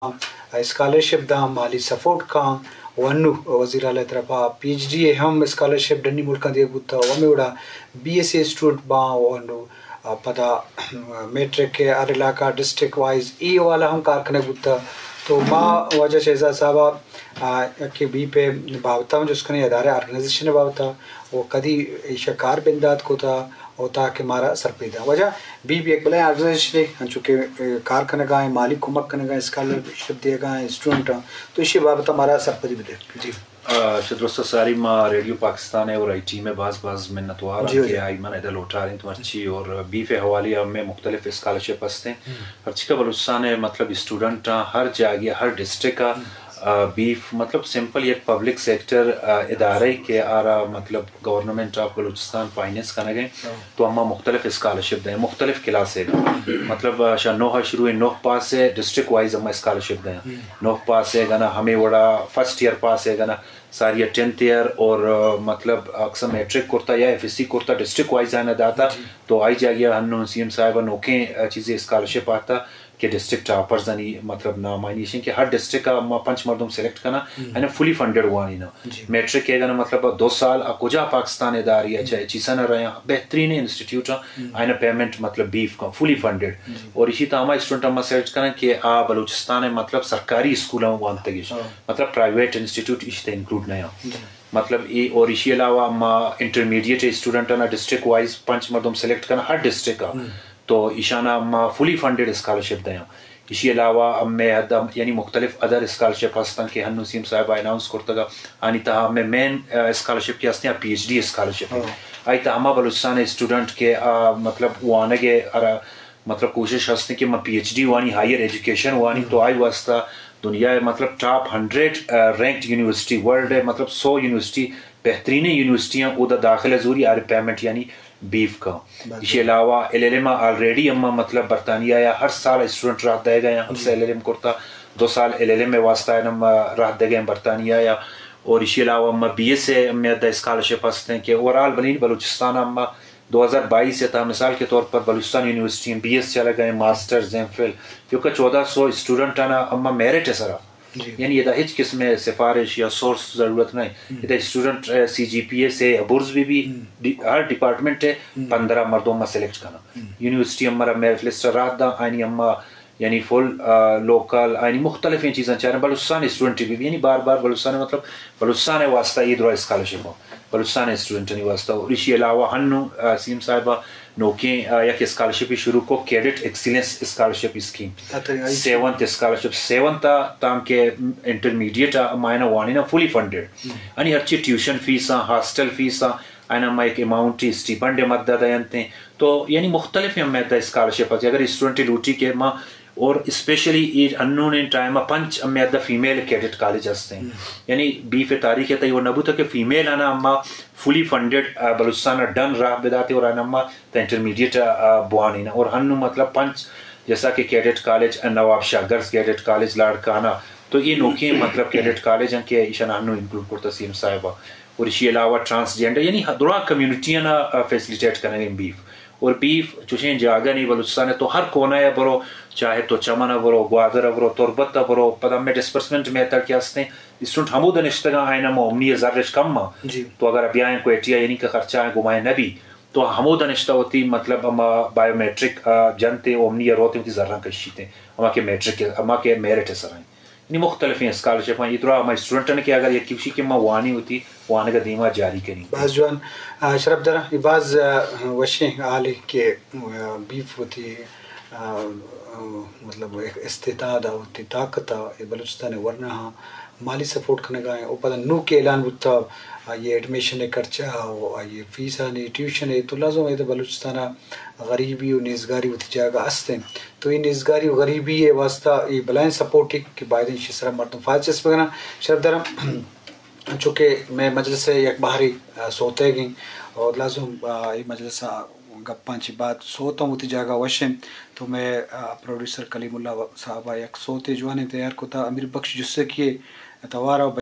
scholarship दा माली support का वन्नु वजीर आला तरफा PhD हम स्कॉलरशिप डन्नी मुल्क दिए गुत्ता वमे उड़ा BSc स्टूडेंट बा वन्नु पता मैट्रिक के हर इलाका डिस्ट्रिक्ट वाइज ई वाला हम कारखाने गुत्ता तो माँ वजह शहजाद साहबा के बी पे बावता जो उसका इदारे ऑर्गेनाइजेशन बावता वो कदी शकार बिंदात को था होता कि मारा सरपीदा वजह बी एक बड़ा ऑर्गेनाइजेशन चूँकि कारखाने का है मालिक कुमक करने का स्कॉलरशिप दिएगा स्टूडेंट तो इसी बाबत हमारा सरपदी भी दे जी शदरस्त सारी माँ रेडियो पाकिस्तान है और IT में बाज़ मिन्नतवार के आईमन इधर लौटा रहे तो अर्ची और बीफ हवाले में मुख्तलिफ स्कॉलरशिप हंसते हैं अर्ची का बलूचिस्तान है मतलब स्टूडेंट हर जगह हर डिस्ट्रिक्ट का बीफ मतलब सिंपल एक पब्लिक सेक्टर इदारे के आरा मतलब गवर्नमेंट ऑफ बलूचिस्तान फाइनेंस करने गए तो अम्मा मुख्तलिफ स्कॉलरशिप दें मुख्तलिफ क्लास है मतलब शाह शुरू 9 पास से डिस्ट्रिक्ट वाइज अम्मा स्कॉलरशिप दें 9 पास है गना हमें वड़ा फर्स्ट ईयर पास है गना सारी 10th ईयर और मतलब अक्सर मैट्रिक कुर्ता या FSC कुर्ता डिस्ट्रिक्ट वाइज आना दाता तो आई जाइए हन्नू CM साहब नोके चीज़ें स्कॉलरशिप आता कि डिस्ट्रिक्ट टॉपर्स यानी मतलब नामाइनेशन के हर डिस्ट्रिक्ट का 5 मर्दों सेलेक्ट करना है ना फुली फंडेड हुआ नहीं ना मैट्रिक के ना मतलब 2 साल कुजा पाकिस्तान इदारी है चाहे चीज़ा न रहे बेहतरीन इंस्टीट्यूट है ना पेमेंट मतलब बीफ का फुली फंडेड और इसी तरह स्टूडेंट हम सेलेक्ट करें कि बलूचिस्तान है मतलब सरकारी स्कूलों वांते मतलब प्राइवेट इंस्टीट्यूट इश्ते इंक्लूड नहीं मतलब ये और इसी अलावा इंटरमीडिएट स्टूडेंट ना डिस्ट्रिक्ट वाइज 5 मर्दों सेलेक्ट करना हर डिस्ट्रिक्ट का तो ईशाना फुली फंडेड स्कॉलरशिप दें इसी अलावा मैं यानी मुख्तलिफ अदर स्कॉलरशिप हस्तान के हन्नू सीम साहब अनाउंस करता आनी तहा में मेन स्कॉलरशिप के हस्ते PhD स्कॉलरशिप आई तमा बलूचिस्तान स्टूडेंट के मतलब वाने के मतलब कोशिश हस्ते कि मैं PhD वानी हायर एजुकेशन वानी तो आई वास्ता दुनिया मतलब टॉप 100 रैंक्ड यूनिवर्सिटी वर्ल्ड है मतलब 100 यूनिवर्सिटी बेहतरीन यूनिवर्सिटियाँ उधर दाखिला जरूरी आर पेमेंट यानी बीफ का इसके अलावा LLM ऑलरेडी अम्मा मतलब बरतानिया या हर साल स्टूडेंट रात दे गए हमसे LLM करता 2 साल LLM में वास्ता है नम रात दे गए बरतानिया या और इसके अलावा अम्मा BS से अम्मा स्कॉलरशिप हंसते हैं कि ओवरऑल बनीन बलूचिस्तान अम्मा 2022 से था मिसाल के तौर पर बलूचिस्तान यूनिवर्सिटी में BS चले गए मास्टर्स MPhil क्योंकि 1400 स्टूडेंट आना अम्मा मेरिट है सरा यानी ये हिच किस्म सिफारिश या सोर्स ज़रूरत नहीं ये स्टूडेंट CGPA से बुर्ज भी हर डिपार्टमेंट है 15 मर्दों में सेलेक्ट करना यूनिवर्सिटी हमारा मेरिट लिस्ट रात दा आनी अम्मा यानी फुल लोकल आनी मुख्तलिफ चीज़ें चाह रहे बलूचिस्तान स्टूडेंट भी यानी बार बार बलूचिस्तान मतलब बलूचिस्तान वास्ता ईद स्कॉलरशिप हो बलूचिस्तान स्टूडेंट नहीं वास्ता और इसी अलावा हन्नू CM साहिबा नोके या कि स्कॉलरशिप शुरू को cadet excellence scholarship scheme 7th scholarship 7th ताम के इंटरमीडिएट मायना वानी ना फुली फंडेड आणि हर चीज ट्यूशन फीस हॉस्टल फीस आना मा एक अमाउंट स्टिपेंड मदद आते तो यानी मुख्तलिफ में स्कॉलरशिप अगर स्टूडेंट लूटी के माँ और स्पेशली अननोन इन टाइम पंच अम्मा फीमेल कैडेट कॉलेज हंसते हैं यानी बीफ तारीख है वो नबू तक फीमेल आना अम्मा फुली फंडेड बलूचिस्तान डन राह बिदाते और अम्मा इंटरमीडिएट बुआना और हन्नू मतलब पंच जैसा कि cadet college Nawab Shah girls cadet college Larkana तो ये नोके मतलब कैडेट कॉलेज हैं कि ईशान हन्नू इंक्लूड करता CM साहिबा और इसके अलावा ट्रांसजेंडर यानी दुआ कम्युनिटियाँ ना फैसिलिटेट करेंगे बीफ और बीफ चुशे जागा नहीं बलूचिस्तान है तो हर कोना है बरो चाहे तो चमन बरो ग्वादर बरो तुरबत बरो पदम में डिस्पर्समेंट में तक हंसते स्टूडेंट हमूद निश्तगा आयना मोमनी ज़र्रश कम तो अगर अभी आए को एटिया यानी का खर्चा है घुमाए नबी तो हमूद निश्ता होती मतलब अम्मा बायोमेट्रिक जनते ओमनी रोते होती ज़र्रा कशीते अम्मा के मेट्रिक अम्मा के मेरिट सराय यानी मुख्तलिफ स्कॉलरशिप इतना हमारे स्टूडेंट ने कि अगर ये किसी की माँ वानी होती वाने का दीमा जारी करी बाज जवान शरफ दरा बाज वशे आले के बीफ होती मतलब एक इस्तेदाद होती ताकत बलूचिस्तान वरना हाँ माली सपोर्ट करने का है ऊपर नू के ऐलान बुता ये एडमिशन है खर्चा हो ये फीस है ट्यूशन है तो लाजम है तो बलूचिस्तान गरीबी और निजगारी होती जाएगा हंसते तो ये निजगारी और गरीबी है वास्ता ये बलाइन सपोर्ट के बाद शिसरा मरतम फाजिस वगैरह शरफ दरा चूँकि मैं मजलिस से एक बाहरी सोते गई और लाजम ये मजलिस गप्पांची बात सोता होती जाएगा वशम तो मैं प्रोड्यूसर कलीमुल्ला साहबा एक सोते जवाने तैयार को था अमीर बख्श जिससे किए तवारा